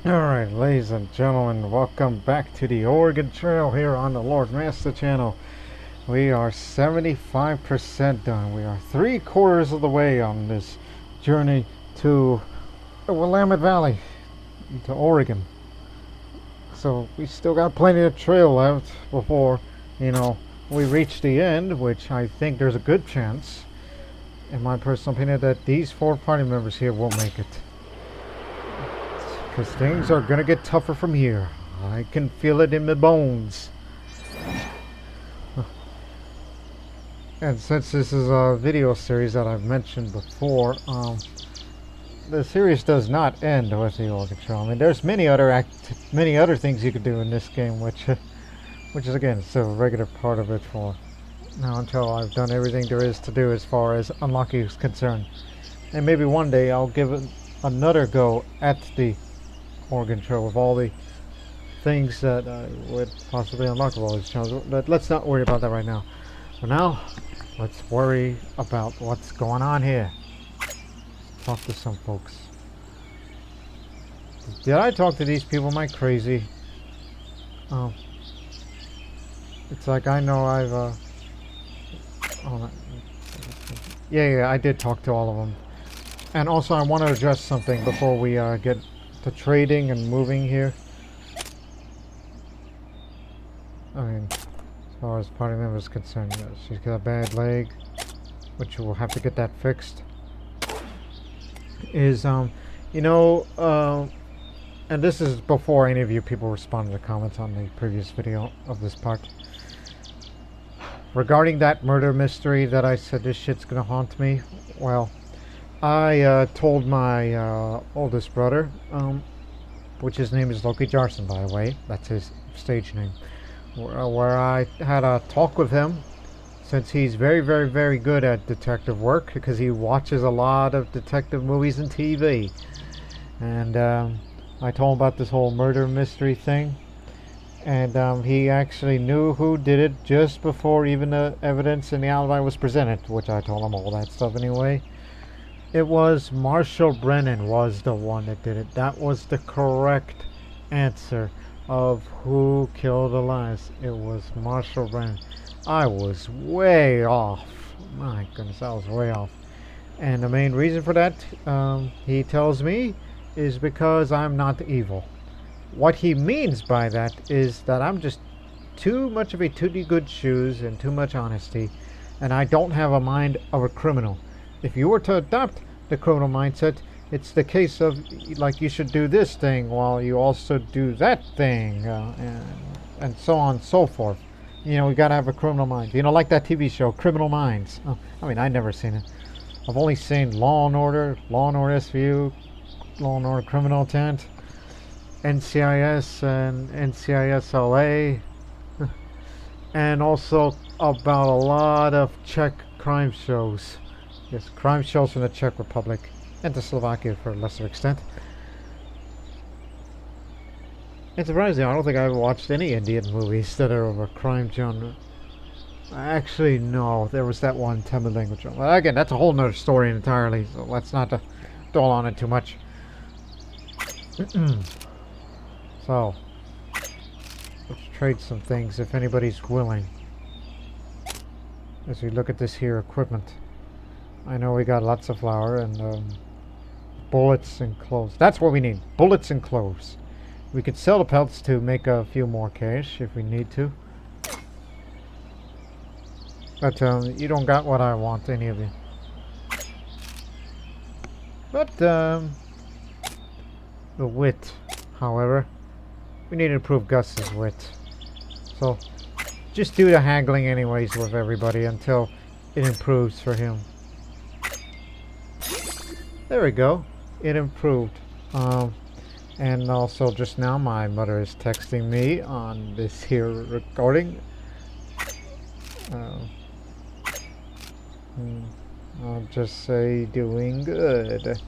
Alright, ladies and gentlemen, welcome back to the Oregon Trail here on the Lord Master channel. We are 75% done. We are 3/4 of the way on this journey to the Willamette Valley, to Oregon. So we still got plenty of trail left before, we reach the end, which I think there's a good chance, in my personal opinion, that these 4 party members here will make it. Because things are going to get tougher from here. I can feel it in my bones. And since this is a video series that I've mentioned before, the series does not end with the Oregon Trail. I mean, there's many other things you could do in this game, which is again still a regular part of it for now until I've done everything there is to do as far as unlocking is concerned. And maybe one day I'll give it another go at the Oregon Trail with all the things that would possibly unlock all these challenges. But let's not worry about that right now. For now, let's worry about what's going on here. Talk to some folks. Did I talk to these people? Am I crazy? It's like I know I've yeah, I did talk to all of them. And also I want to address something before we get to trading and moving here. I mean, as far as party members is concerned, she's got a bad leg, which we'll have to get that fixed. And this is before any of you people responded to comments on the previous video of this part. Regarding that murder mystery that I said this shit's gonna haunt me, well, I told my oldest brother, which his name is Loki Jarson, by the way, that's his stage name, where I had a talk with him, since he's very, very, very good at detective work, because he watches a lot of detective movies and TV. And I told him about this whole murder mystery thing, and he actually knew who did it just before even the evidence and the alibi was presented, which I told him all that stuff anyway. It was Marshall Brennan was the one that did it. That was the correct answer of who killed Elias. It was Marshall Brennan. I was way off. My goodness, I was way off. And the main reason for that, he tells me, is because I'm not evil. What he means by that is that I'm just too much of a tooty good shoes and too much honesty, and I don't have a mind of a criminal. If you were to adopt the criminal mindset, it's the case of, like, you should do this thing while you also do that thing, and so on and so forth. You gotta have a criminal mind. Like that TV show, Criminal Minds. I mean, I've never seen it. I've only seen Law and Order SVU, Law and Order Criminal Intent, NCIS and NCIS-LA, and also about a lot of Czech crime shows. Yes, crime shows from the Czech Republic and to Slovakia for a lesser extent. It's surprising, I don't think I've watched any Indian movies that are of a crime genre. Actually, no, there was that one Tamil language one. Well, again, that's a whole nother story entirely, so let's not dwell on it too much. So, let's trade some things if anybody's willing. As we look at this here equipment. I know we got lots of flour and bullets and clothes. That's what we need. Bullets and clothes. We could sell the pelts to make a few more cash if we need to. But you don't got what I want, any of you. But the wit, however, we need to improve Gus's wit. So just do the haggling anyways with everybody until it improves for him. There we go. It improved. And also just now my mother is texting me on this here recording. I'll just say doing good.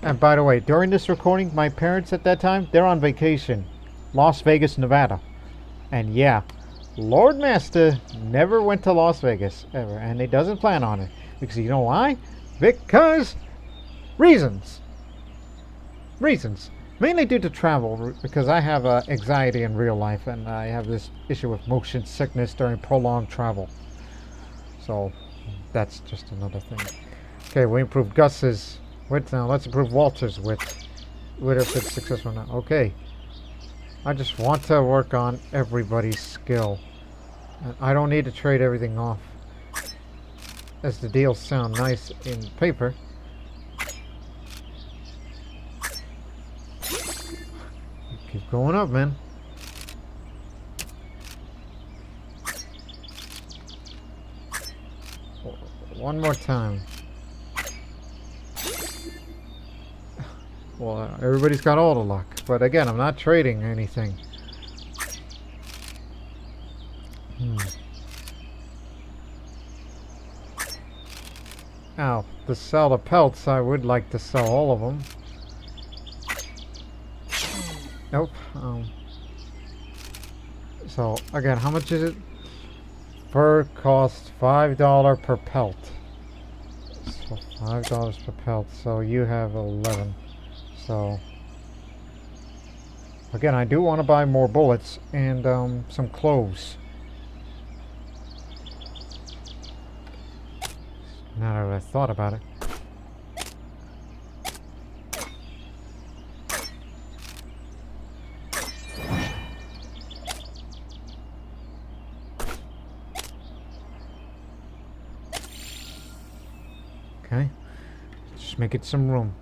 And by the way, during this recording, my parents at that time, they're on vacation. Las Vegas, Nevada. And yeah, Lord Master never went to Las Vegas, ever. And he doesn't plan on it. Because you know why? Because Reasons. Reasons. Mainly due to travel, because I have anxiety in real life, and I have this issue with motion sickness during prolonged travel. So, that's just another thing. Okay, we improved Gus's width now. Let's improve Walter's width. Whether if it's successful or not. Okay. I just want to work on everybody's skill. And I don't need to trade everything off. As the deals sound nice in paper. Keep going up, man. One more time. Well, everybody's got all the luck. But again, I'm not trading anything. Now, to sell the pelts, I would like to sell all of them. Nope. So, again, how much is it? Fur costs $5 per pelt. So, $5 per pelt. So, you have 11. So, again, I do want to buy more bullets and some clothes. Now that I thought about it. Okay. Just make it some room.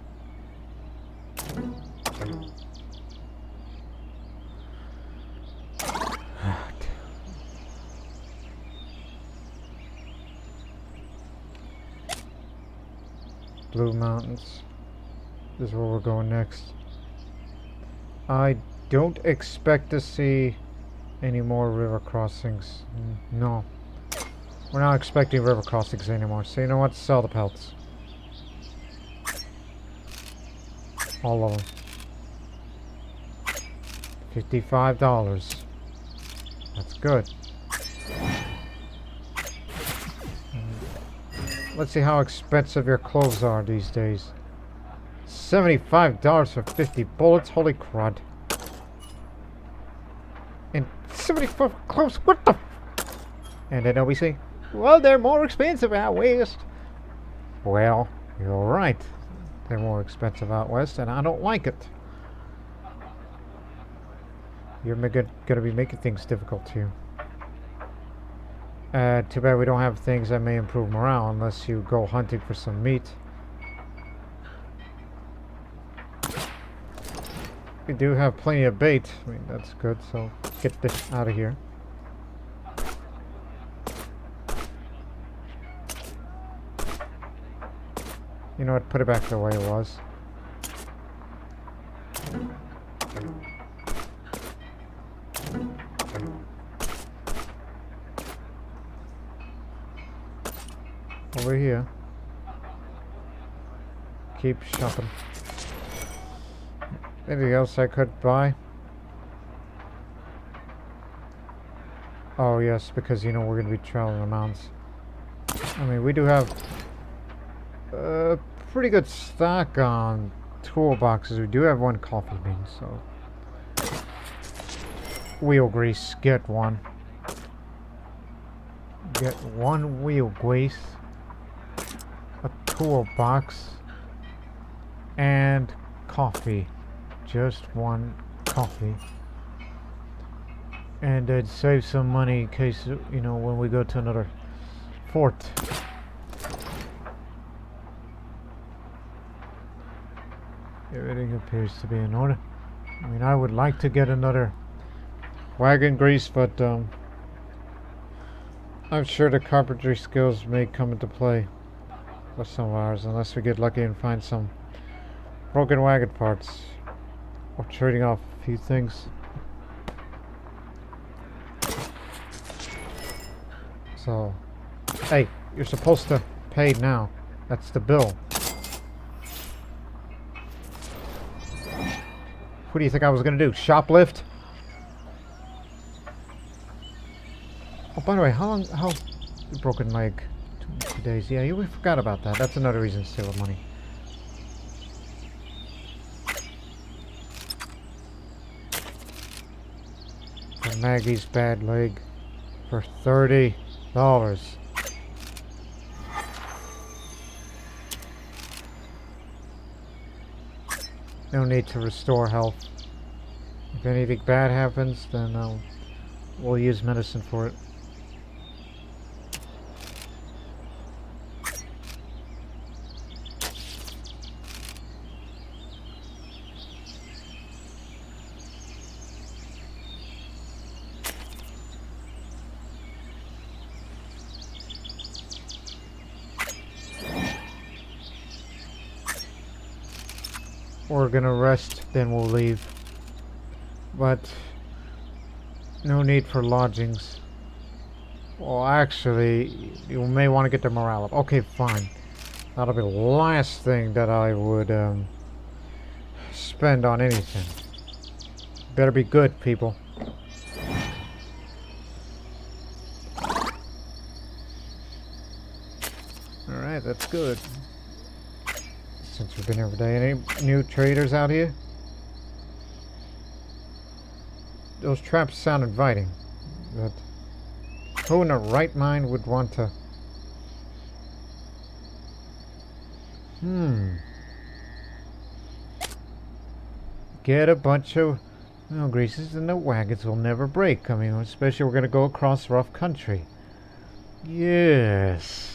Blue Mountains. This is where we're going next. I don't expect to see any more river crossings. No. We're not expecting river crossings anymore. So you know what? Sell the pelts. All of them. $55. That's good. Let's see how expensive your clothes are these days. $75 for 50 bullets? Holy crud. And 75 clothes? What the? And then we say, well, they're more expensive out west. Well, you're right. They're more expensive out west, and I don't like it. You're gonna be making things difficult too. Too bad we don't have things that may improve morale unless you go hunting for some meat. We do have plenty of bait. I mean, that's good, so get this out of here. You know what? Put it back the way it was. Over here. Keep shopping. Anything else I could buy? Oh yes, because you know we're going to be traveling the mountains. I mean, we do have a pretty good stock on toolboxes. We do have one coffee bean, so wheel grease. Get one. Get one wheel grease. A toolbox and coffee. Just one coffee. And it'd save some money in case, you know, when we go to another fort. Everything appears to be in order. I mean, I would like to get another wagon grease, but I'm sure the carpentry skills may come into play for some of ours, unless we get lucky and find some broken wagon parts or trading off a few things. So, hey, you're supposed to pay now. That's the bill. What do you think I was gonna do? Shoplift? Oh, by the way, how broken leg? 2 days. Yeah, we forgot about that. That's another reason to steal the money. Maggie's bad leg for $30. No need to restore health. If anything bad happens, then we'll use medicine for it. We're gonna rest, then we'll leave. But no need for lodgings. Well, actually, you may want to get the morale up. Okay, fine. That'll be the last thing that I would spend on anything. Better be good, people. Alright, that's good. Since we've been here today, any new traders out here? Those traps sound inviting, but who in their right mind would want to... Get a bunch of greases and the wagons will never break. I mean, especially we're going to go across rough country. Yes.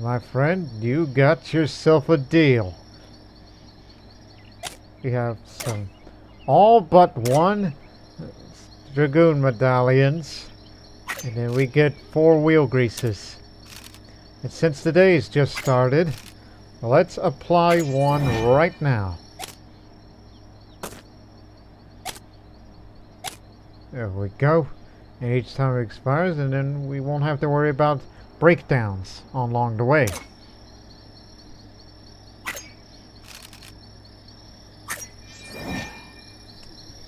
My friend, you got yourself a deal. We have some all but one dragoon medallions, and then we get 4 wheel greases. And since the day's just started, let's apply one right now. There we go. And each time it expires, and then we won't have to worry about breakdowns along the way.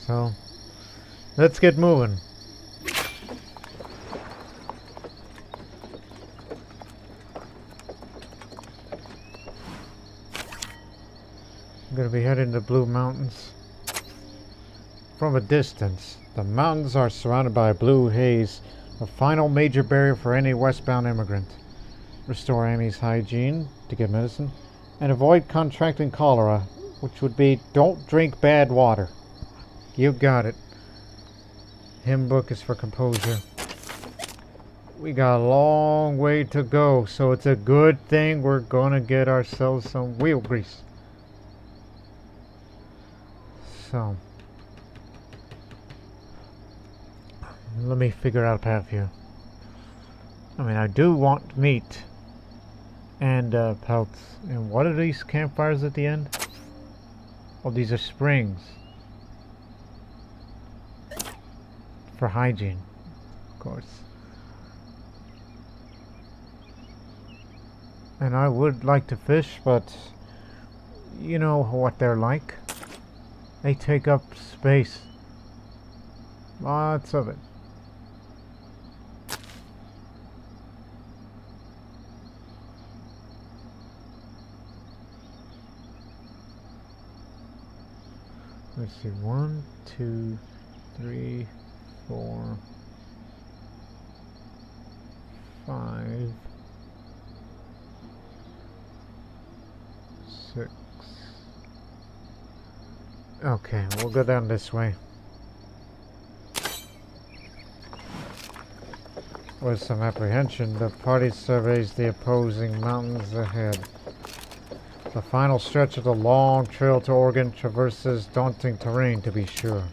So, let's get moving. I'm going to be heading to Blue Mountains. From a distance, the mountains are surrounded by blue haze, a final major barrier for any westbound immigrant. Restore Amy's hygiene to get medicine, and avoid contracting cholera, which would be don't drink bad water. You got it. Hymn book is for composure. We got a long way to go, so it's a good thing we're gonna get ourselves some wheel grease. So, let me figure out a path here. I mean, I do want meat and pelts. And what are these campfires at the end? Oh, these are springs. For hygiene, of course. And I would like to fish, but you know what they're like. They take up space. Lots of it. Let's see, 1, 2, 3, 4, 5, 6. Okay, we'll go down this way. With some apprehension, the party surveys the opposing mountains ahead. The final stretch of the long trail to Oregon traverses daunting terrain, to be sure.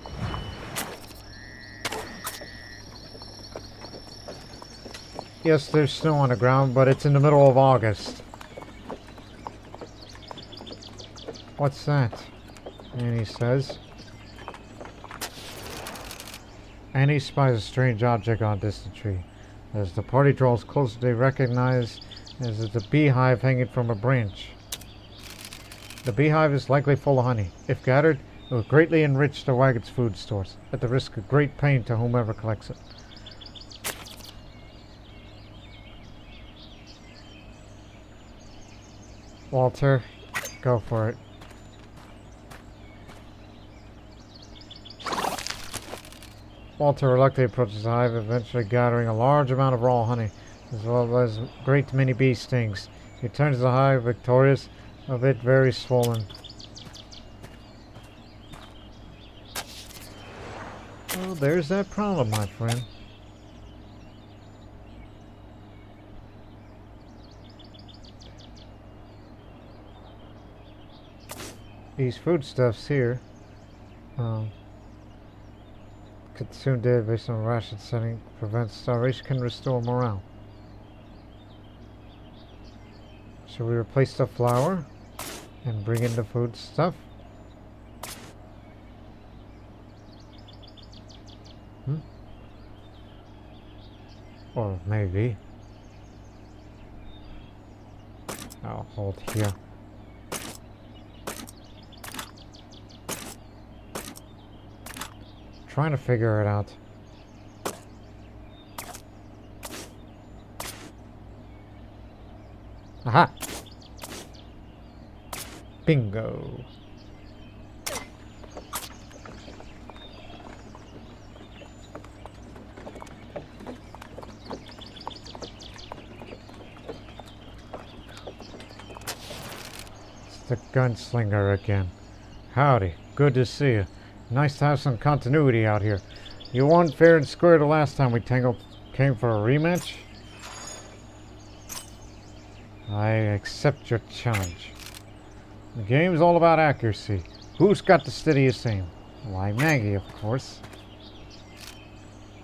Yes, there's snow on the ground, but it's in the middle of August. What's that? Annie says. Annie spies a strange object on a distant tree. As the party draws closer, they recognize as the beehive hanging from a branch. The beehive is likely full of honey. If gathered, it will greatly enrich the wagon's food stores, at the risk of great pain to whomever collects it. Walter, go for it. Walter reluctantly approaches the hive, eventually gathering a large amount of raw honey, as well as great many bee stings. He returns to the hive victorious, a bit very swollen. Well, there's that problem, my friend. These foodstuffs here consumed daily based on ration setting prevents starvation, can restore morale. Should we replace the flour and bring in the food stuff? Or maybe I'll hold here. Trying to figure it out. Aha! Bingo! It's the Gunslinger again. Howdy, good to see you. Nice to have some continuity out here. You won fair and square the last time we came for a rematch? I accept your challenge. The game's all about accuracy. Who's got the steadiest aim? Why, Maggie, of course.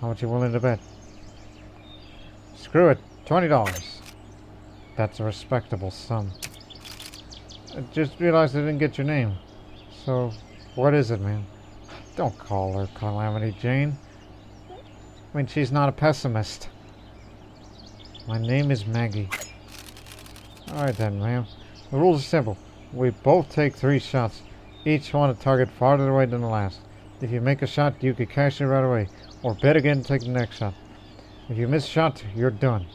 How much you willing to bet? Screw it, $20. That's a respectable sum. I just realized I didn't get your name. So, what is it, man? Don't call her Calamity Jane. I mean, she's not a pessimist. My name is Maggie. Alright then, ma'am. The rules are simple. We both take 3 shots. Each one a target farther away than the last. If you make a shot, you can cash it right away. Or bet again and take the next shot. If you miss a shot, you're done.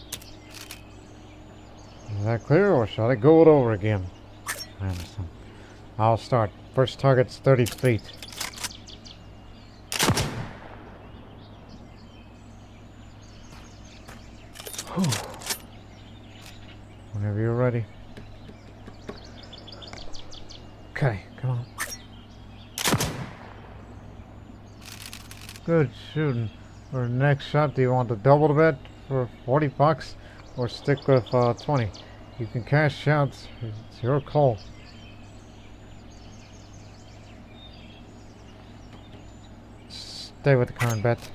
Is that clear, or shall I go it over again? I understand. I'll start. First target's 30 feet. Whenever you're ready. Okay, come on. Good shooting. For the next shot, do you want to double the bet for $40 or stick with 20? You can cash out. It's your call. Stay with the current bet.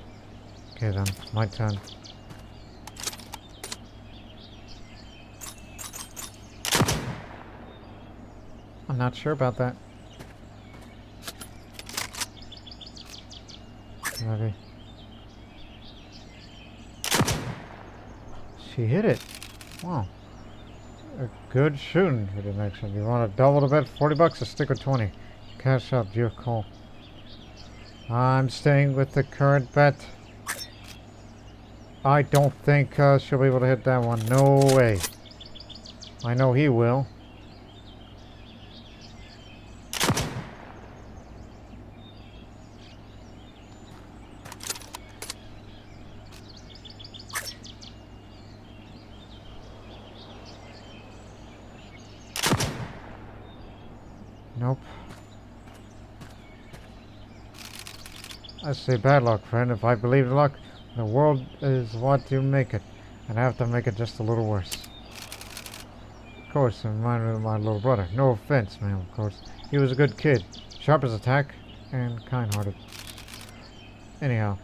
Okay then, my turn. I'm not sure about that. Maybe. She hit it. Wow. A good shooting for the next one. You want to double the bet, $40 or stick with 20? Cash up, your call. I'm staying with the current bet. I don't think she'll be able to hit that one. No way. I know he will. Nope. I say bad luck, friend. If I believe in luck, the world is what you make it. And I have to make it just a little worse. Of course, in mind with my little brother. No offense, man, of course. He was a good kid. Sharp as a tack and kind-hearted. Anyhow,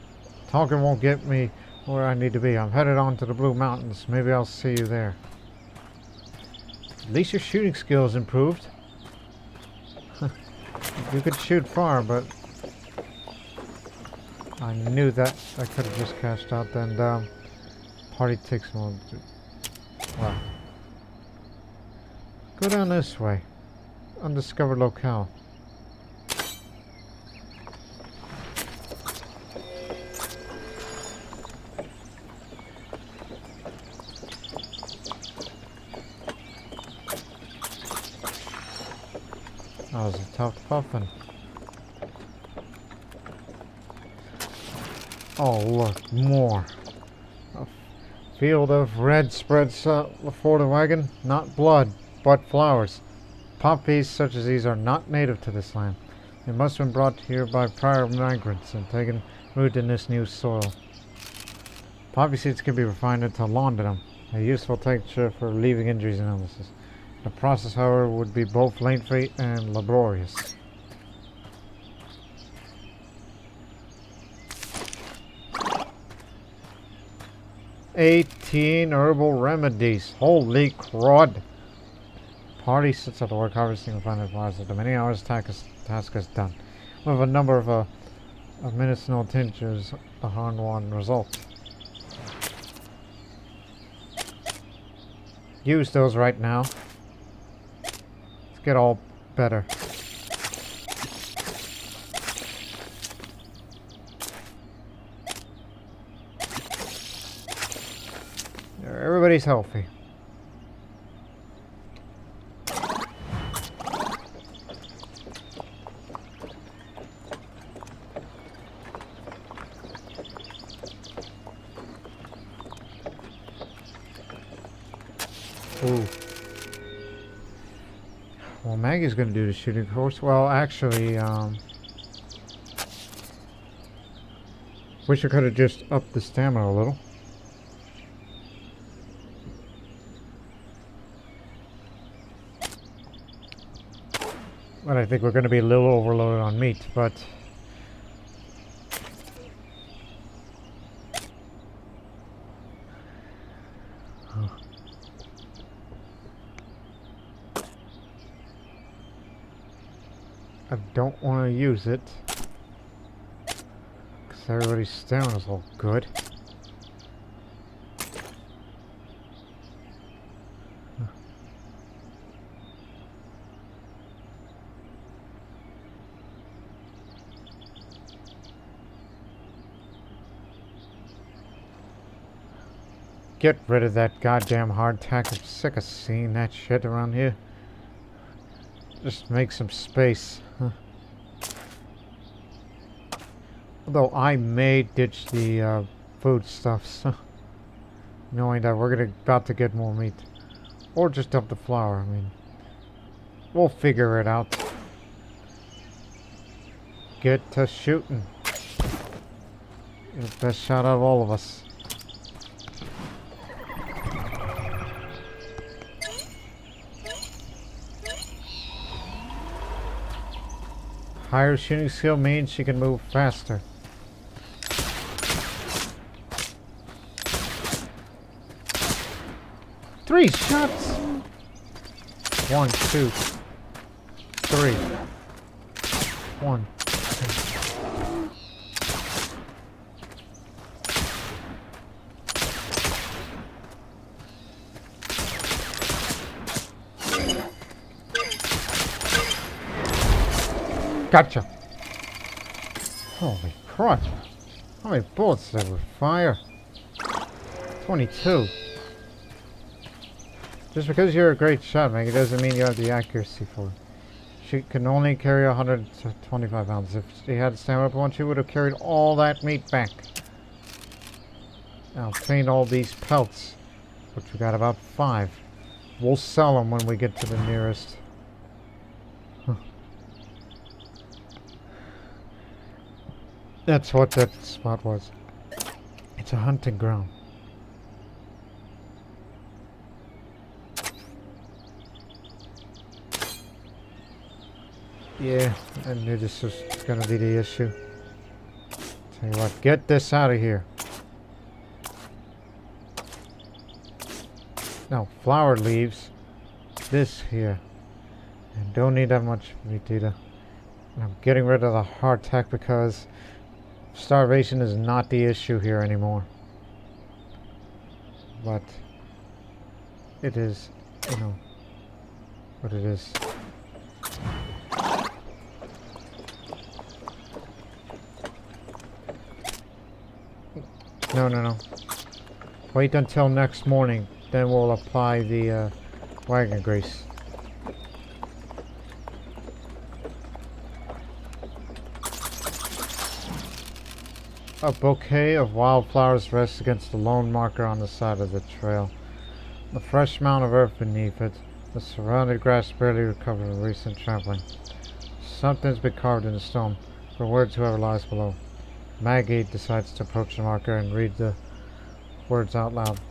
talking won't get me where I need to be. I'm headed on to the Blue Mountains. Maybe I'll see you there. At least your shooting skills improved. You could shoot far, but I knew that I could have just cashed out. Then party takes more. Wow. Go down this way. Undiscovered locale. That was a tough puffin. Oh, look, more. A field of red spreads before the wagon. Not blood, but flowers. Poppies such as these are not native to this land. They must have been brought here by prior migrants and taken root in this new soil. Poppy seeds can be refined into laudanum, a useful tincture for relieving injuries and illnesses. The process, however, would be both lengthy and laborious. "18 herbal remedies. Holy crud. Party sits at the work harvesting and finding flowers. After many hours, task is done. With a number of medicinal tinctures, the hard-won result. Use those right now. Let's get all better. Everybody's healthy. Ooh. Well, Maggie's gonna do the shooting, of course. Well, actually, wish I could have just upped the stamina a little. But I think we're gonna be a little overloaded on meat, but I don't want to use it because everybody's stamina's all good. Get rid of that goddamn hardtack. I'm sick of seeing that shit around here. Just make some space. Although I may ditch the foodstuffs, knowing that we're about to get more meat. Or just dump the flour. I mean, we'll figure it out. Get to shooting. You're the best shot out of all of us. Higher shooting skill means she can move faster. Three shots! 1, 2, 3. 1, 2. Gotcha! Holy crap! How many bullets did we fire? 22. Just because you're a great shot, Maggie, doesn't mean you have the accuracy for it. She can only carry 125 pounds. If she had stamina up one, she would have carried all that meat back. Now, clean all these pelts, which we got about 5. We'll sell them when we get to the nearest. That's what that spot was. It's a hunting ground. Yeah, I knew this was gonna be the issue. Tell you what, get this out of here. Now, flower leaves. This here. And don't need that much meat either. And I'm getting rid of the hardtack because starvation is not the issue here anymore. But it is, you know, what it is. No. Wait until next morning, then we'll apply the wagon grease. A bouquet of wildflowers rests against the lone marker on the side of the trail. The fresh mound of earth beneath it, the surrounding grass barely recovered from recent trampling. Something's been carved in the stone, for words whoever lies below. Maggie decides to approach the marker and read the words out loud.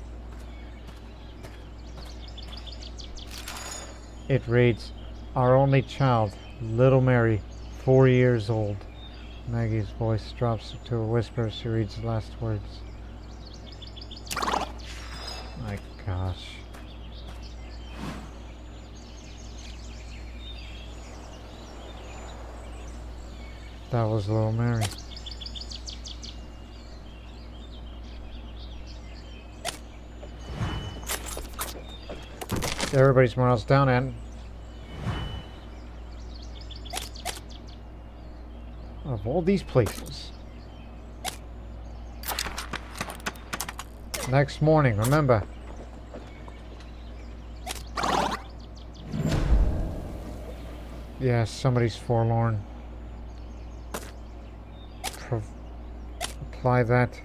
It reads, "Our only child, little Mary, 4 years old." Maggie's voice drops to a whisper as she reads the last words. My gosh. That was little Mary. Everybody's morale's down, and of all these places. Next morning, remember. Yeah, somebody's forlorn. Apply that.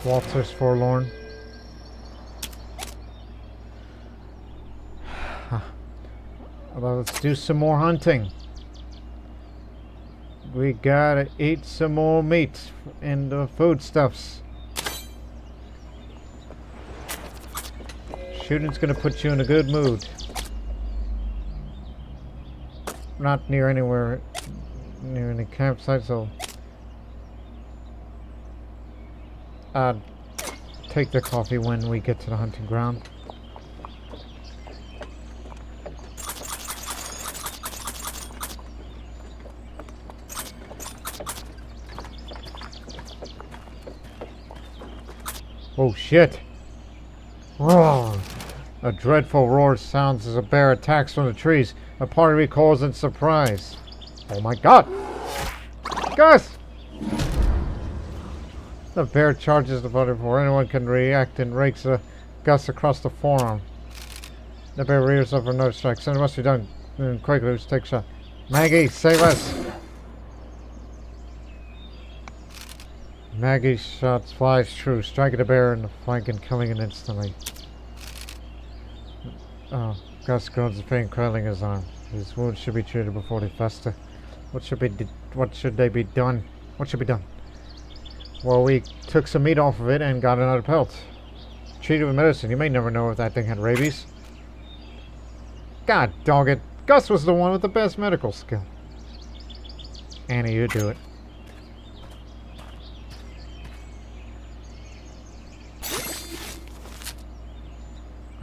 Walter's forlorn. Well, let's do some more hunting. We gotta eat some more meat and the foodstuffs. Shooting's gonna put you in a good mood. Not near anywhere near any campsite, so take the coffee when we get to the hunting ground. Oh shit! Roar! A dreadful roar sounds as a bear attacks from the trees. A party recoils in surprise. Oh my god! Gus! The bear charges the body before anyone can react and rakes Gus across the forearm. The bear rears up for another strike. Something must be done quickly. Let's take a shot. Maggie, save us! Maggie's shot flies true, striking the bear in the flank and killing it instantly. Oh, Gus groans in pain, cradling his arm. His wounds should be treated before they fester. What should they be done? What should be done? Well, we took some meat off of it and got another pelt. Treated with medicine. You may never know if that thing had rabies. God dog it. Gus was the one with the best medical skill. Annie, you do it.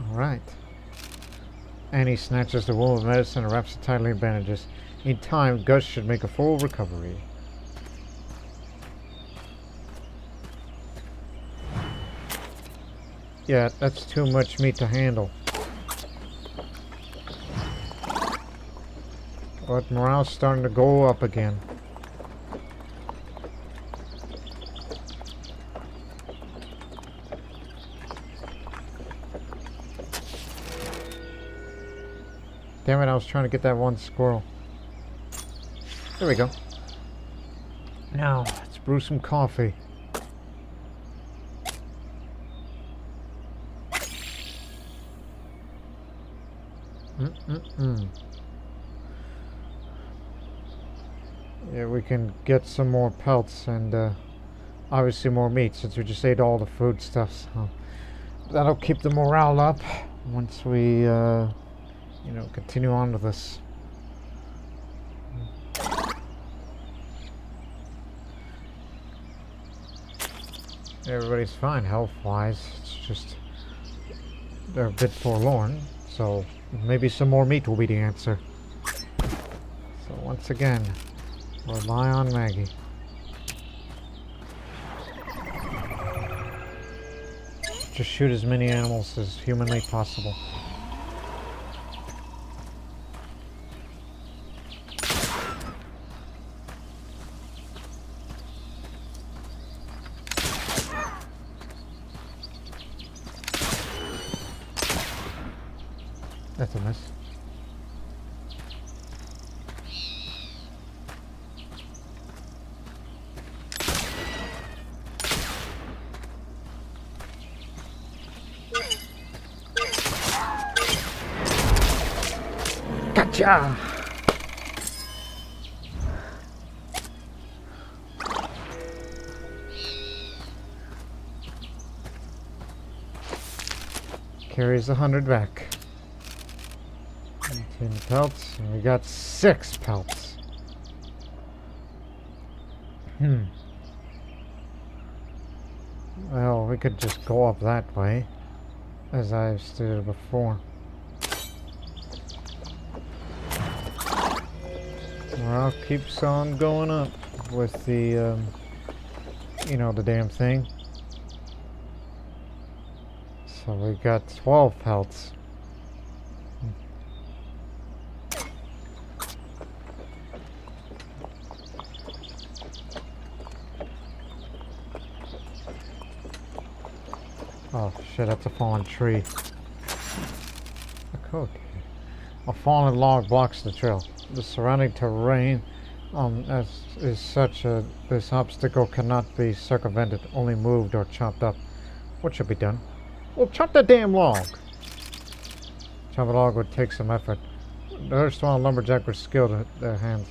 Alright. Annie snatches the wound with medicine and wraps it tightly in bandages. In time, Gus should make a full recovery. Yeah, that's too much meat to handle. But morale's starting to go up again. Damn it, I was trying to get that one squirrel. There we go. Now, let's brew some coffee. Yeah, we can get some more pelts and obviously more meat since we just ate all the foodstuffs. So that'll keep the morale up once we you know, continue on with this. Everybody's fine health-wise. It's just they're a bit forlorn, so maybe some more meat will be the answer. So once again, rely on Maggie. Just shoot as many animals as humanly possible. That's a miss. Ja. Carries 100 back. 18 pelts, and we got 6 pelts. Well, we could just go up that way, as I've stated before. Morale keeps on going up with the, you know, the damn thing. So we got 12 pelts. Oh shit, that's a fallen tree. Okay. A fallen log blocks the trail. The surrounding terrain is such this obstacle cannot be circumvented, only moved or chopped up. What should be done? Well, chop the damn log! Chop a log would take some effort. The erstwhile lumberjack were skilled at their hands.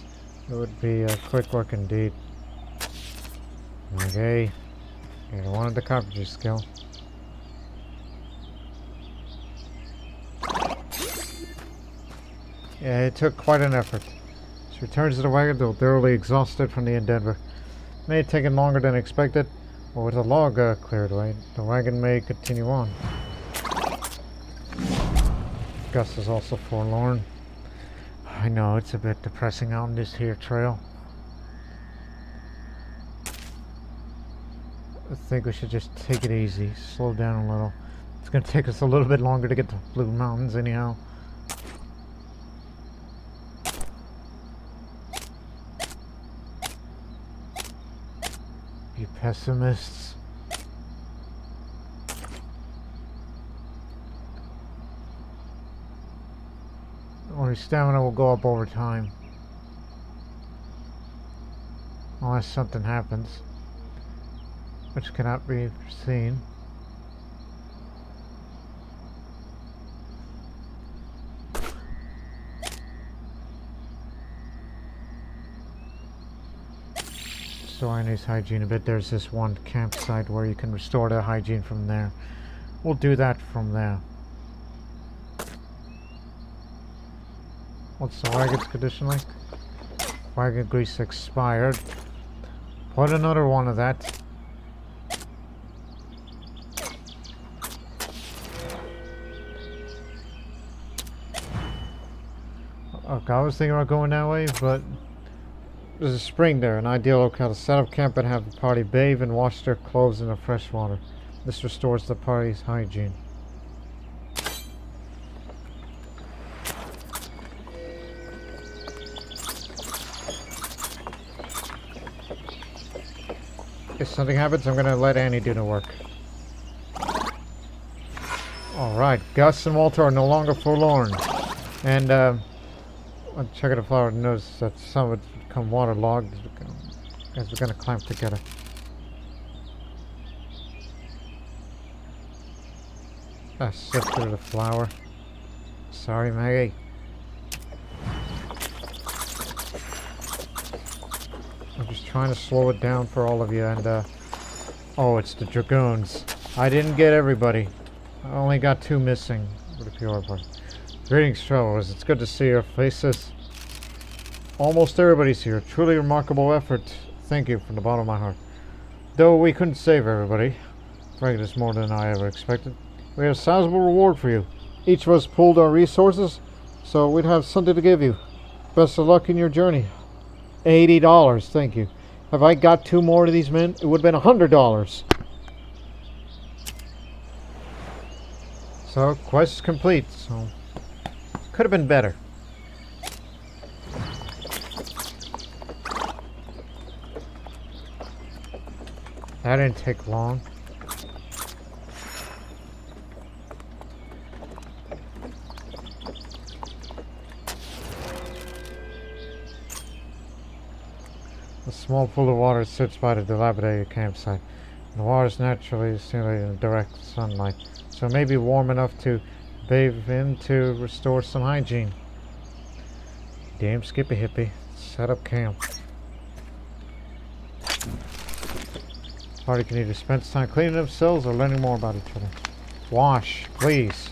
It would be quick work indeed. Okay. You wanted the carpentry skill. Yeah, it took quite an effort. She returns to the wagon, though thoroughly exhausted from the endeavor. It may have taken longer than expected, but with the log cleared away, the wagon may continue on. Gus is also forlorn. I know, it's a bit depressing on this here trail. I think we should just take it easy, slow down a little. It's going to take us a little bit longer to get to Blue Mountains anyhow. You pessimists. Or stamina will go up over time. Unless something happens, which cannot be foreseen. Restoring his hygiene a bit. There's this one campsite where you can restore the hygiene from there. We'll do that from there. What's the wagon's condition like? Wagon grease expired. Put another one of that. Okay, I was thinking about going that way, but there's a spring there, an ideal locale to set up camp and have the party bathe and wash their clothes in the fresh water. This restores the party's hygiene. If something happens, I'm gonna let Annie do the work. Alright, Gus and Walter are no longer forlorn. And, I'm checking the flower to notice that some of it become waterlogged as we're gonna climb together. I sift through the flour. Sorry, Maggie. I'm just trying to slow it down for all of you, and oh, it's the Dragoons. I didn't get everybody. I only got 2 missing for the PR part. Greetings, travelers. It's good to see your faces. Almost everybody's here. Truly remarkable effort. Thank you from the bottom of my heart. Though we couldn't save everybody. Frankly, it's more than I ever expected. We have a sizable reward for you. Each of us pooled our resources, so we'd have something to give you. Best of luck in your journey. $80, thank you. Have I got 2 more of these men? It would have been $100. So, quest is complete. So, could have been better. That didn't take long. A small pool of water sits by the dilapidated campsite. The water is naturally stimulated in direct sunlight, so it may be warm enough to bathe in to restore some hygiene. Damn Skippy Hippie. Set up camp. Party can either spend time cleaning themselves or learning more about each other. Wash, please.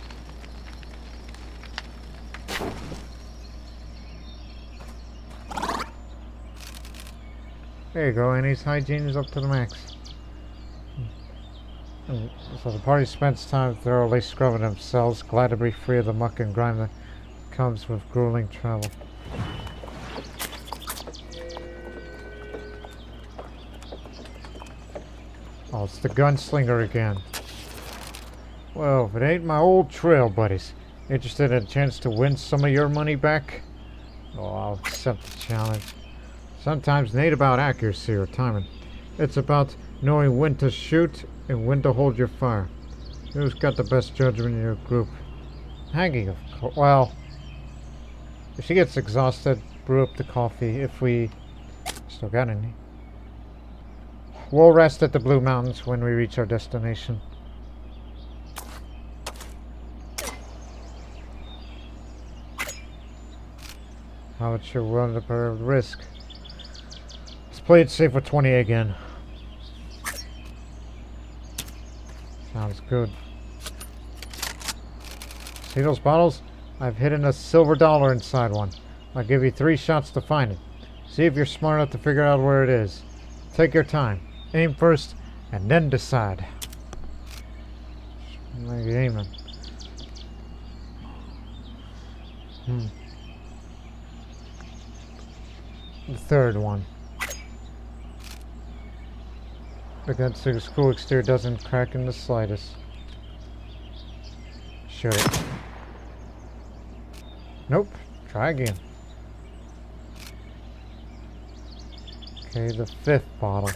There you go, Annie's hygiene is up to the max. So the party spends time thoroughly scrubbing themselves, glad to be free of the muck and grime that comes with grueling travel. Oh, it's the Gunslinger again. Well, if it ain't my old trail buddies, interested in a chance to win some of your money back? Oh, I'll accept the challenge. Sometimes it ain't about accuracy or timing. It's about knowing when to shoot and when to hold your fire. Who's got the best judgment in your group? Hanging, of course. Well, if she gets exhausted, brew up the coffee. If we still got any. We'll rest at the Blue Mountains when we reach our destination. How much you're willing to put at risk? Let's play it safe with 20 again. Sounds good. See those bottles? I've hidden a silver dollar inside one. I'll give you 3 shots to find it. See if you're smart enough to figure out where it is. Take your time. Aim first, and then decide. Like aiming. The third one. The Gunslinger's cool exterior doesn't crack in the slightest. Shoot it. Nope. Try again. Okay, the 5th bottle.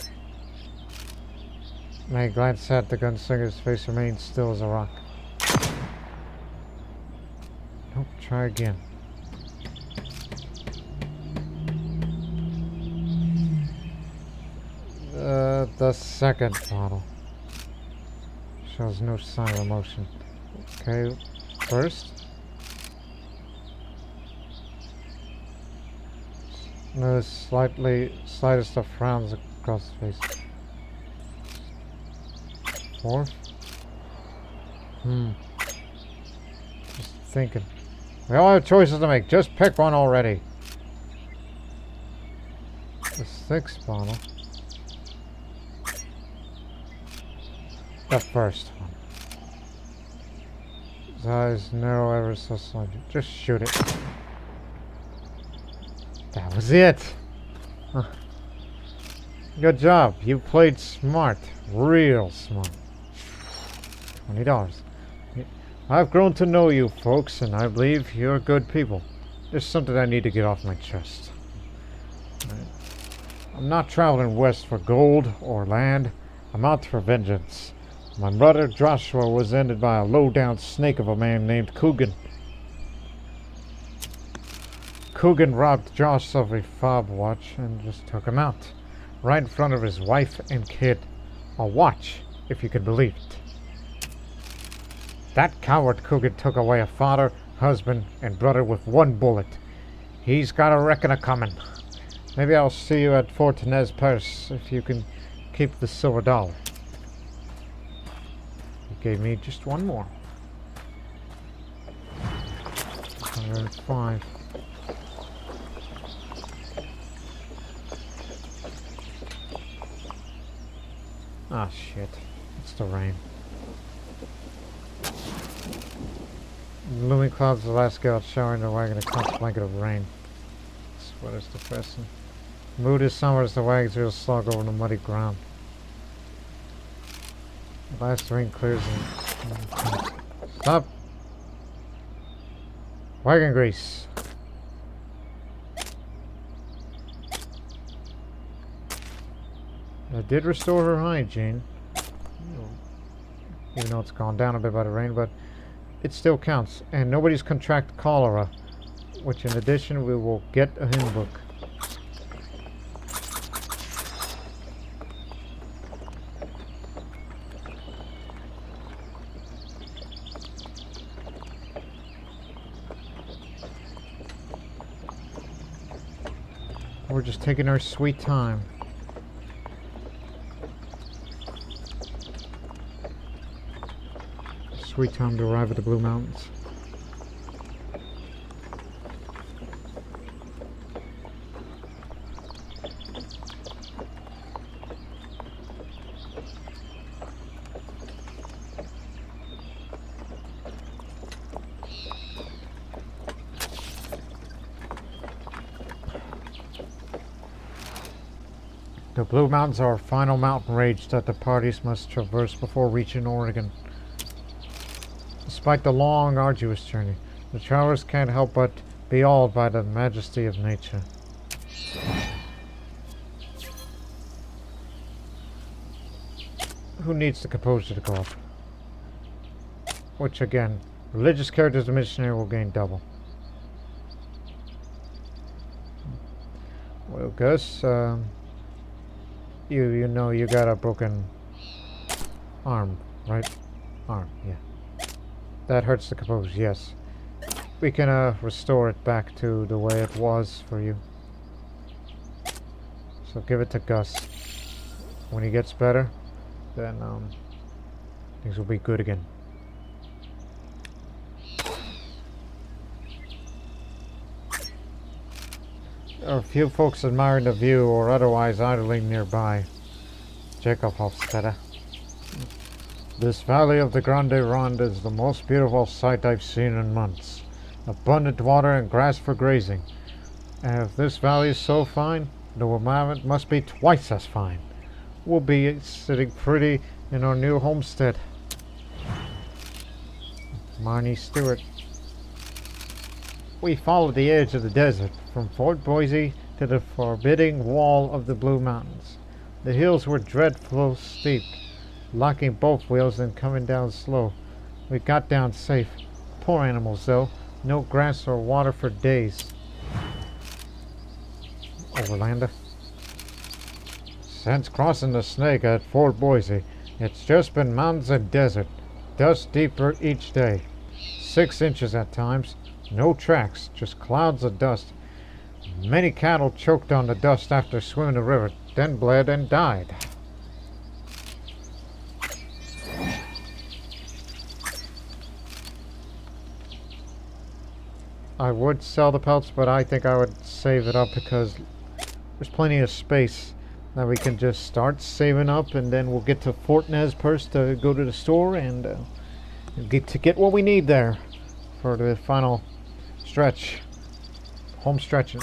May glance at the Gunslinger's face remains still as a rock. Nope, try again. The 2nd bottle. Shows no sign of emotion. Okay, first. No slightest of frowns across the face. 4th. Just thinking. We all have choices to make. Just pick one already. The 6th bottle. The 1st one. His eyes narrow ever so slightly. Just shoot it. That was it. Huh. Good job. You played smart. Real smart. $20. I've grown to know you folks, and I believe you're good people. There's something I need to get off my chest. I'm not traveling west for gold or land. I'm out for vengeance. My brother Joshua was ended by a low-down snake of a man named Coogan. Coogan robbed Josh of a fob watch and just took him out. Right in front of his wife and kid. A watch, if you could believe it. That coward Coogan took away a father, husband, and brother with 1 bullet. He's got a reckoner coming. Maybe I'll see you at Fort Nez Perce if you can keep the silver dollar. He gave me just 1 more. 105. Ah, shit. It's the rain. Looming clouds of Alaska out showering the wagon a constant blanket of rain. Sweater's depressing. Mood is summer as the wagons will slog over the muddy ground. The last rain clears and... Stop! Wagon grease! I did restore her hygiene. Even though it's gone down a bit by the rain, but it still counts. And nobody's contracted cholera, which in addition we will get a hymn book. We're just taking our sweet time. Sweet time to arrive at the Blue Mountains. The Blue Mountains are our final mountain range that the parties must traverse before reaching Oregon. Despite the long, arduous journey, the travelers can't help but be awed by the majesty of nature. Who needs the composure to go up? Which again, religious characters of missionary will gain double. Well, Gus, you know you got a broken arm, right? Arm, yeah. That hurts the composure, yes. We can restore it back to the way it was for you. So give it to Gus. When he gets better, then things will be good again. There are a few folks admiring the view or otherwise idling nearby. Jacob Hofstadter. This valley of the Grande Ronde is the most beautiful sight I've seen in months. Abundant water and grass for grazing. And if this valley is so fine, the Willamette must be twice as fine. We'll be sitting pretty in our new homestead. Marnie Stewart. We followed the edge of the desert from Fort Boise to the forbidding wall of the Blue Mountains. The hills were dreadful steep, locking both wheels and coming down slow. We got down safe. Poor animals, though. No grass or water for days. Overlander. Since crossing the Snake at Fort Boise, it's just been mountains and desert. Dust deeper each day. 6 inches at times. No tracks, just clouds of dust. Many cattle choked on the dust after swimming the river, then bled and died. I would sell the pelts, but I think I would save it up because there's plenty of space that we can just start saving up, and then we'll get to Fort Nez Perce to go to the store and get what we need there for the final stretch, home stretch.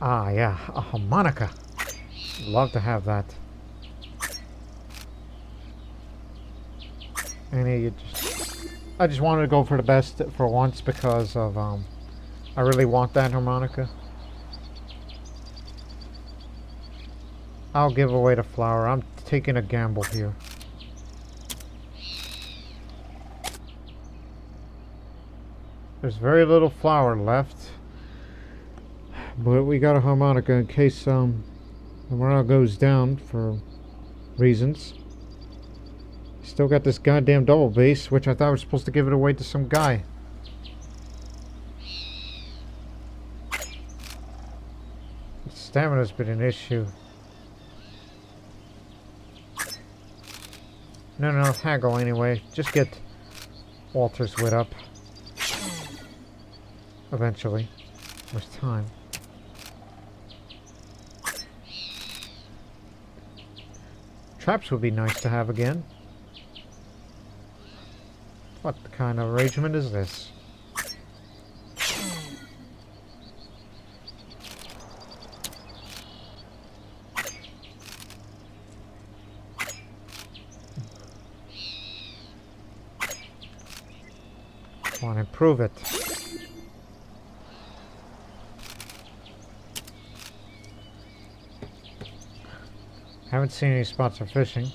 Ah, yeah, a harmonica. Love to have that. And I just wanted to go for the best for once because of I really want that harmonica. I'll give away the flower. I'm taking a gamble here. There's very little flour left, but we got a harmonica in case the morale goes down for reasons. Still got this goddamn double bass, which I thought I was supposed to give it away to some guy. Stamina's been an issue. No, haggle anyway. Just get Walter's wit up. Eventually. There's time. Traps would be nice to have again. What kind of arrangement is this? Want to improve it. Haven't seen any spots for fishing.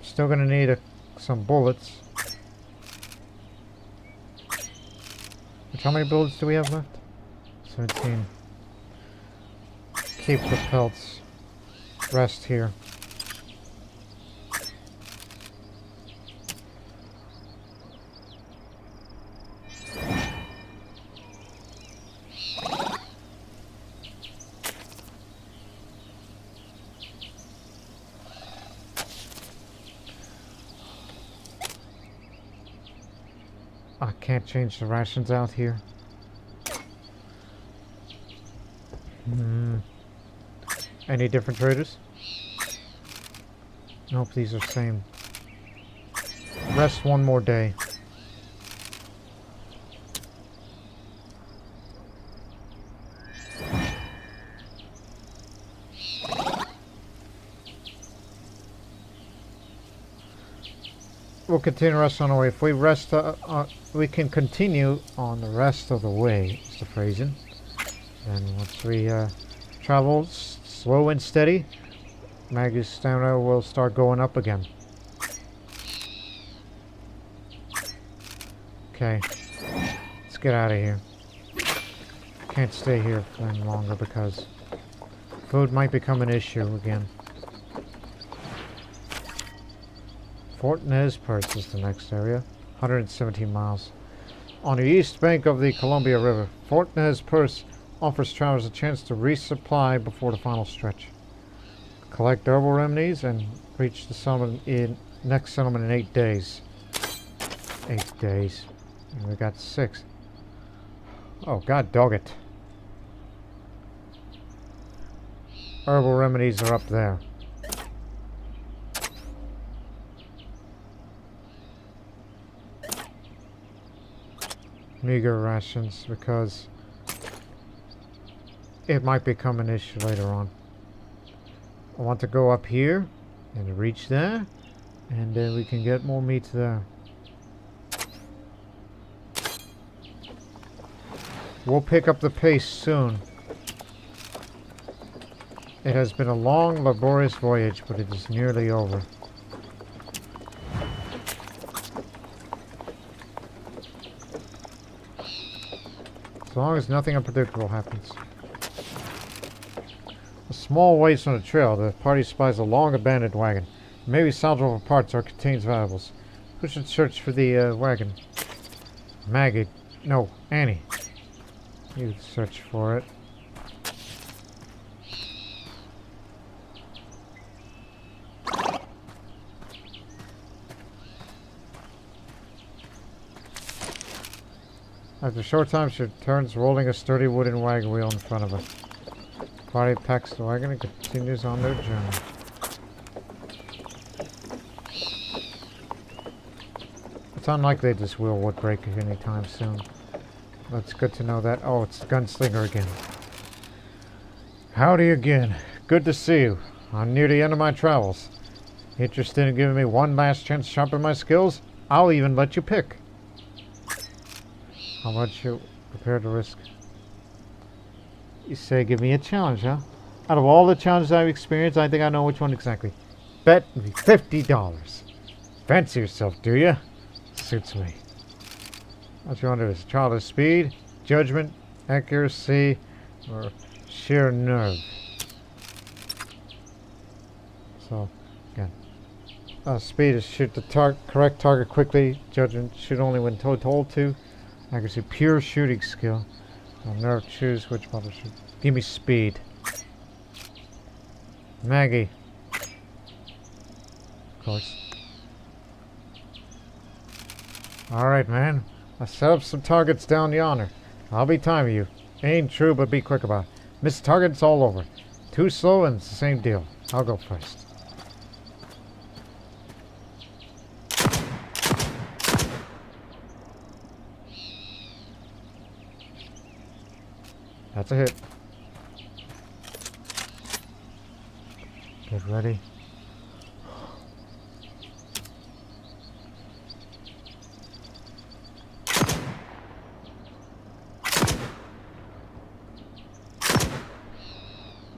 Still gonna need some bullets. How many bullets do we have left? 17. Keep the pelts. Rest here. I can't change the rations out here. Any different traders? Nope, these are same. Rest one more day. We'll continue to rest on our way. If we rest, we can continue on the rest of the way, is the phrasing. And once we travel slow and steady, Maggie's stamina will start going up again. Okay, let's get out of here. Can't stay here for any longer because food might become an issue again. Fort Nez Perce is the next area, 117 miles. On the east bank of the Columbia River, Fort Nez Perce offers travelers a chance to resupply before the final stretch. Collect herbal remedies and reach the next settlement in 8 days. 8 days. And we got 6. Oh, god dog it. Herbal remedies are up there. Meager rations because it might become an issue later on. I want to go up here and reach there, and then we can get more meat there. We'll pick up the pace soon. It has been a long, laborious voyage, but it is nearly over. As long as nothing unpredictable happens. A small ways from the trail, the party spies a long abandoned wagon. It may be salvageable parts or contains valuables. Who should search for the wagon? Maggie. No, Annie. You search for it. After a short time, she returns rolling a sturdy wooden wagon wheel in front of her. The party packs the wagon and continues on their journey. It's unlikely this wheel would break anytime soon. That's good to know that. Oh, it's the Gunslinger again. Howdy again. Good to see you. I'm near the end of my travels. Interested in giving me one last chance to sharpen my skills? I'll even let you pick. How much you prepared to risk? You say give me a challenge, huh? Out of all the challenges I've experienced, I think I know which one exactly. Bet me $50. Fancy yourself, do you? Suits me. What you want to do is trial of speed, judgment, accuracy, or sheer nerve. So, again. Speed is shoot the correct target quickly. Judgment, shoot only when told to. Accuracy, pure shooting skill. Nerve, choose which bottle shoot. Give me speed. Maggie. Of course. Alright, man. I set up some targets down yonder. I'll be timing you. Ain't true, but be quick about it. Miss targets all over. Too slow and it's the same deal. I'll go first. That's a hit. Get ready.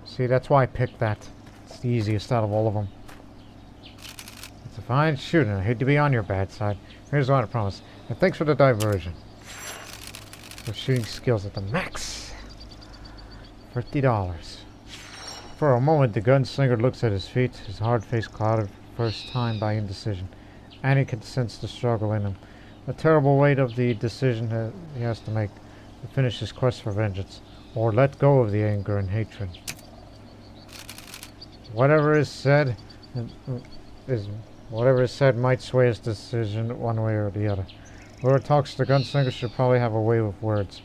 See, that's why I picked that. It's the easiest out of all of them. It's a fine shooting. I hate to be on your bad side. Here's what I promise. And thanks for the diversion. Your shooting skills at the max. $50. For a moment, the gunslinger looks at his feet, his hard face clouded for the first time by indecision. Annie can sense the struggle in him, the terrible weight of the decision he has to make to finish his quest for vengeance, or let go of the anger and hatred. Whatever is said might sway his decision one way or the other. Whoever talks to the Gunslinger should probably have a way with words.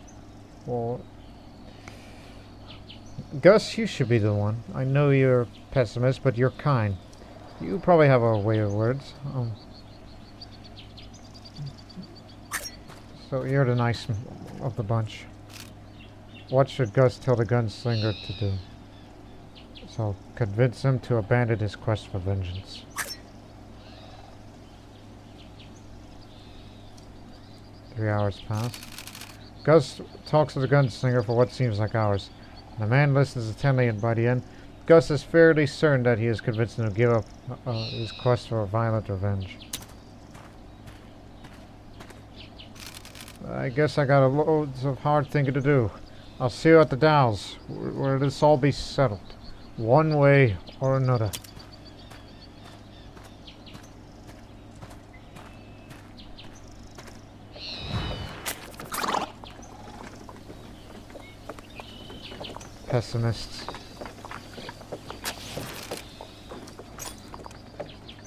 Well, Gus, you should be the one. I know you're a pessimist, but you're kind. You probably have a way of words. So you're the nice of the bunch. What should Gus tell the Gunslinger to do? So convince him to abandon his quest for vengeance. Three hours pass. Gus talks to the Gunslinger for what seems like hours. The man listens intently, and by the end, Gus is fairly certain that he has convinced him to give up his quest for violent revenge. I guess I got loads of hard thinking to do. I'll see you at the Dalles, where this all be settled, one way or another. Pessimists.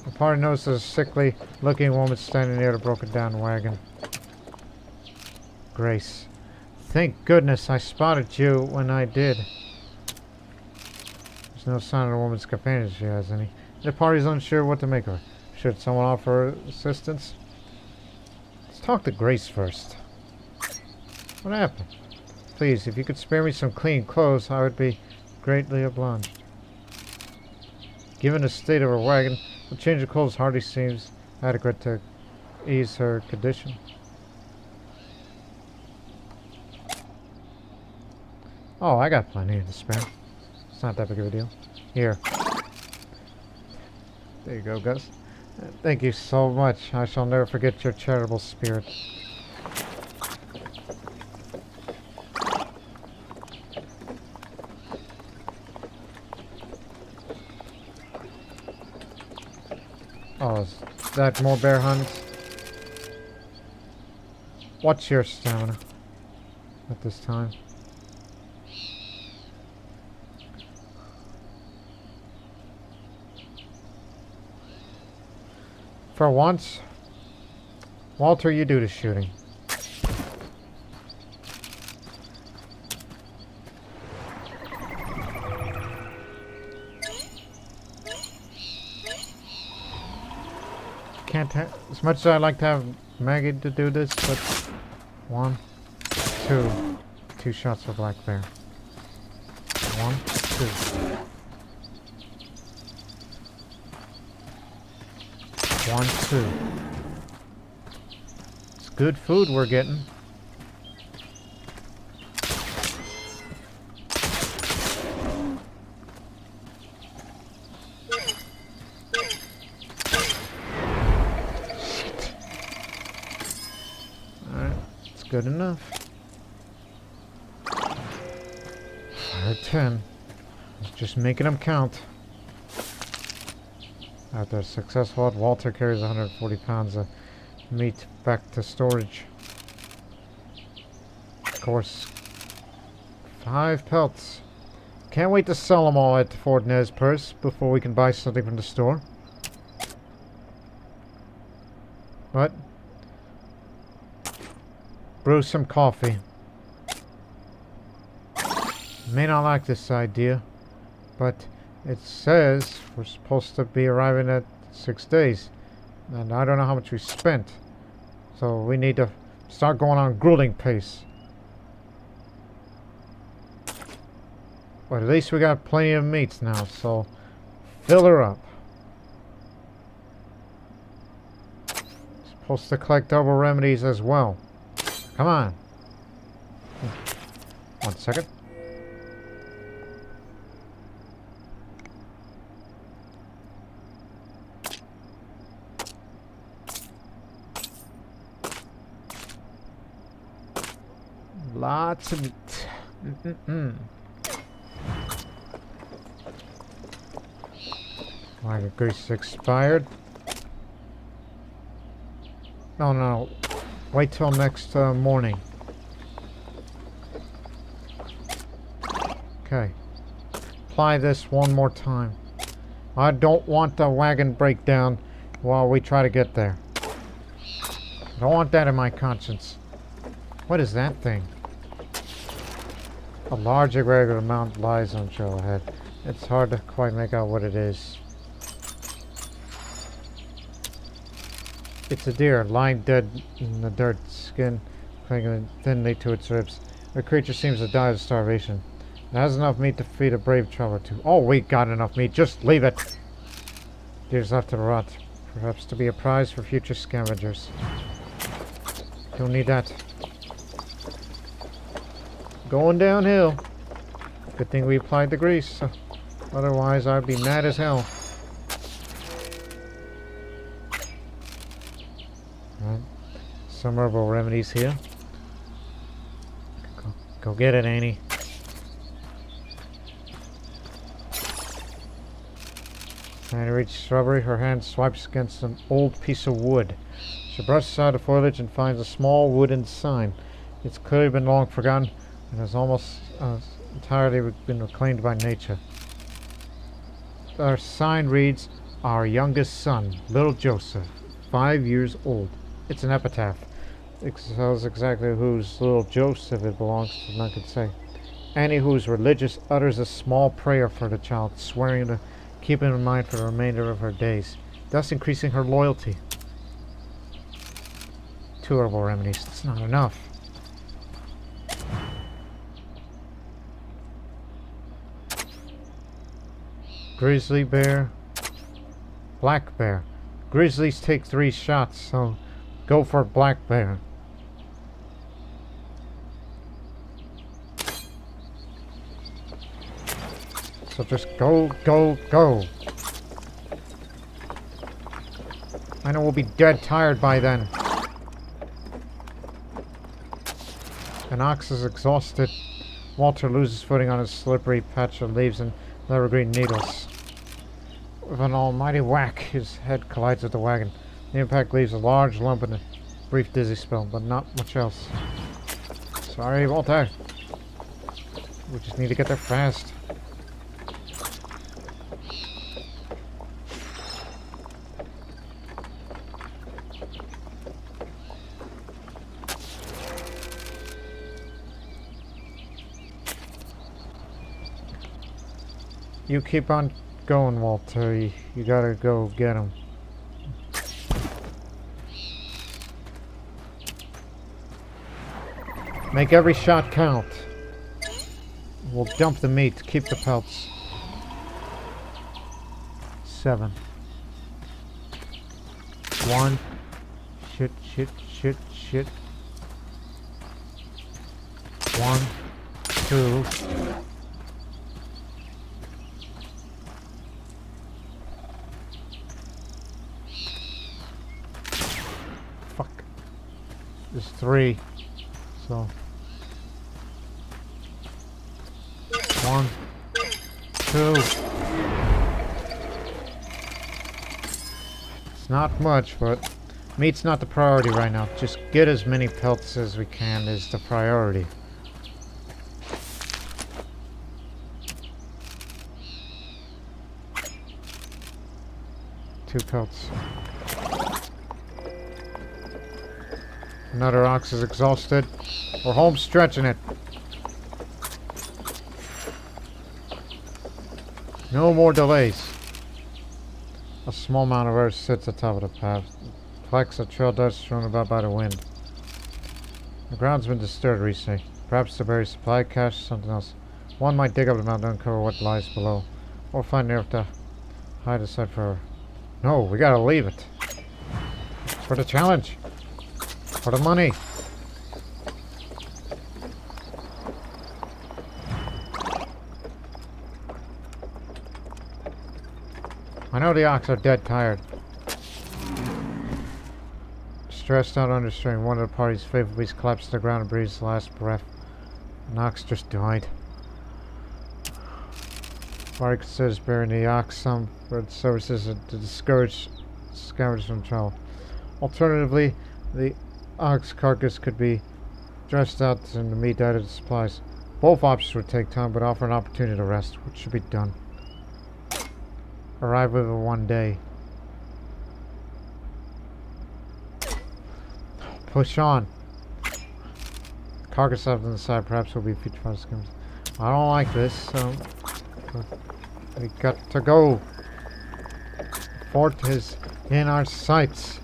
The party notices a sickly looking woman standing near the broken down wagon. Grace. Thank goodness I spotted you when I did. There's no sign of the woman's companion if she has any. The party's unsure what to make of her. Should someone offer assistance? Let's talk to Grace first. What happened? Please, if you could spare me some clean clothes, I would be greatly obliged. Given the state of her wagon, a change of clothes hardly seems adequate to ease her condition. Oh, I got plenty to spare. It's not that big of a deal. Here. There you go, Gus. Thank you so much. I shall never forget your charitable spirit. Oh, is that more bear hunts? What's your stamina at this time? For once, Walter, you do the shooting. Can't have, as much as I'd like to have Maggie to do this, but one, two shots for Black Bear. One, two. One, two. It's good food we're getting. Alright, it's good enough. Fire 10. Just making them count. After a successful hunt, Walter carries 140 pounds of meat back to storage. Of course, 5 pelts. Can't wait to sell them all at Fort Nez Perce before we can buy something from the store. But brew some coffee. May not like this idea, but it says we're supposed to be arriving at 6 days, and I don't know how much we spent, so we need to start going on grueling pace. But at least we got plenty of meats now, so fill her up. Supposed to collect herbal remedies as well. Come on. 1 second. Lots of meat. Wagon grease expired. No. Wait till next morning. Okay. Apply this one more time. I don't want the wagon breakdown while we try to get there. I don't want that in my conscience. What is that thing? A large irregular mound lies on the trail ahead. It's hard to quite make out what it is. It's a deer, lying dead in the dirt, skin clinging thinly to its ribs. The creature seems to die of starvation. It has enough meat to feed a brave traveler too. Oh, we got enough meat. Just leave it. Deer's left to rot. Perhaps to be a prize for future scavengers. Don't need that. Going downhill. Good thing we applied the grease. Otherwise, I'd be mad as hell. Right. Some herbal remedies here. Go get it, Annie. Trying to reach the shrubbery, her hand swipes against an old piece of wood. She brushes aside the foliage and finds a small wooden sign. It's clearly been long forgotten and has almost entirely been reclaimed by nature. Our sign reads, "Our youngest son, little Joseph, 5 years old." It's an epitaph. It tells exactly whose little Joseph it belongs to, none can say. Annie, who is religious, utters a small prayer for the child, swearing to keep him in mind for the remainder of her days, thus increasing her loyalty. 2 herbal remedies. That's not enough. Grizzly bear. Black bear. Grizzlies take 3 shots, so go for black bear. So just go, go, go. I know we'll be dead tired by then. An ox is exhausted. Walter loses footing on his slippery patch of leaves and evergreen needles. With an almighty whack, his head collides with the wagon. The impact leaves a large lump and a brief dizzy spell, but not much else. Sorry, Walter. We just need to get there fast. You keep on going, Walter. You gotta go get him. Make every shot count. We'll dump the meat. Keep the pelts. 7. 1. Shit, shit, shit, shit. 1. 2. There's 3, so 1, 2. It's not much, but meat's not the priority right now. Just get as many pelts as we can is the priority. Two pelts. Another ox is exhausted. We're home stretching it. No more delays. A small mound of earth sits atop of the path. Flecks of trail dust thrown about by the wind. The ground's been disturbed recently. Perhaps to bury supply cache or something else. One might dig up the mound to uncover what lies below. Or find enough to hide aside for... No, we gotta leave it. For the challenge. For the money. I know the ox are dead tired. Stressed out under strain, one of the party's favorite beasts collapsed to the ground and breathed his last breath. An ox just died. Party considers burying the ox, some for its services to discourage scavengers from travel. Alternatively, the ox carcass could be dressed out and the meat added to supplies. Both options would take time, but offer an opportunity to rest, which should be done. Arrive within 1 day. Push on. Carcass left on the side. Perhaps will be featured by skims. I don't like this, so we got to go. Fort is in our sights.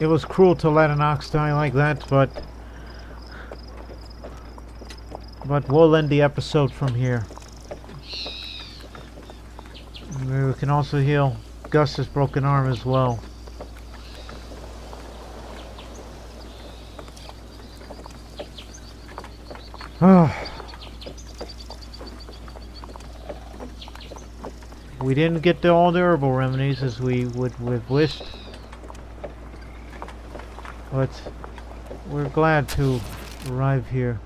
It was cruel to let an ox die like that, but we'll end the episode from here. Maybe we can also heal Gus's broken arm as well. We didn't get to all the herbal remedies as we would have wished, but we're glad to arrive here.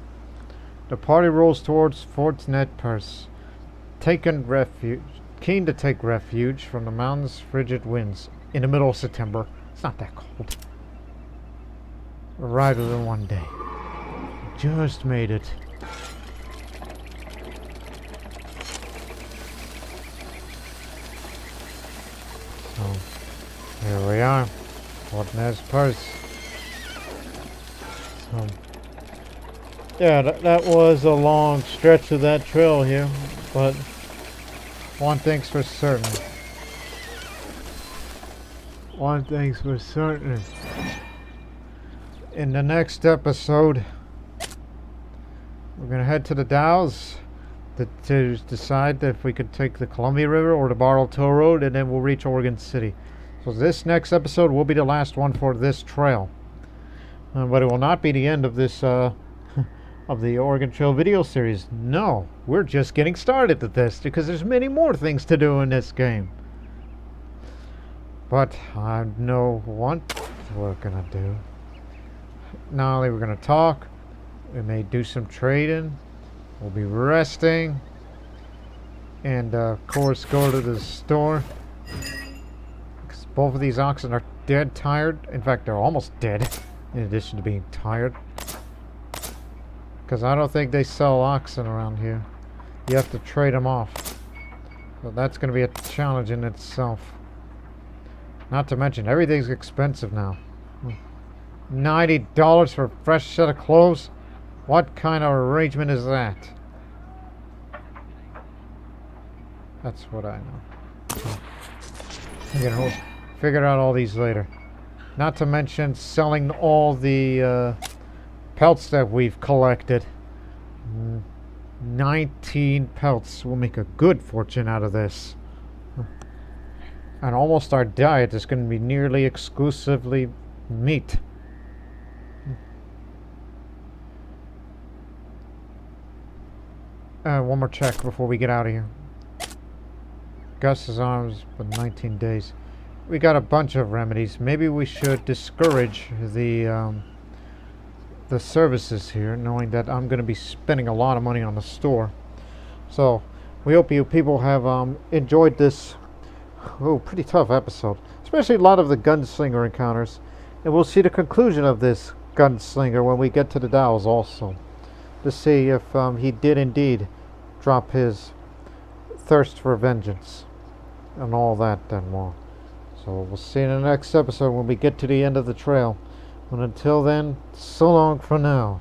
The party rolls towards Fort's net purse, keen to take refuge from the mountain's frigid winds in the middle of September. It's not that cold. Arrived within one day. Just made it. So, here we are. Fort Nez Purse. So, yeah, that was a long stretch of that trail here, but one thing's for certain. One thing's for certain. In the next episode, we're going to head to the Dalles to decide if we could take the Columbia River or the Bartle Toll Road, and then we'll reach Oregon City. So this next episode will be the last one for this trail. But it will not be the end of this of the Oregon Trail video series. No, we're just getting started at this because there's many more things to do in this game. But I know what we're gonna do. Not only we're gonna talk, we may do some trading. We'll be resting, and of course go to the store. Because both of these oxen are dead tired. In fact, they're almost dead. In addition to being tired. Because I don't think they sell oxen around here. You have to trade them off. So that's going to be a challenge in itself. Not to mention, everything's expensive now. $90 for a fresh set of clothes? What kind of arrangement is that? That's what I know. Again, we'll figure out all these later. Not to mention selling all the pelts that we've collected. 19 pelts. We'll make a good fortune out of this. And almost our diet is going to be nearly exclusively meat. One more check before we get out of here. Gus's arms for 19 days. We got a bunch of remedies. Maybe we should discourage the services here, knowing that I'm going to be spending a lot of money on the store. So we hope you people have enjoyed this pretty tough episode, especially a lot of the Gunslinger encounters, and we'll see the conclusion of this Gunslinger when we get to the Dalles also, to see if he did indeed drop his thirst for vengeance and all that and more. So we'll see you in the next episode when we get to the end of the trail. And until then, so long for now.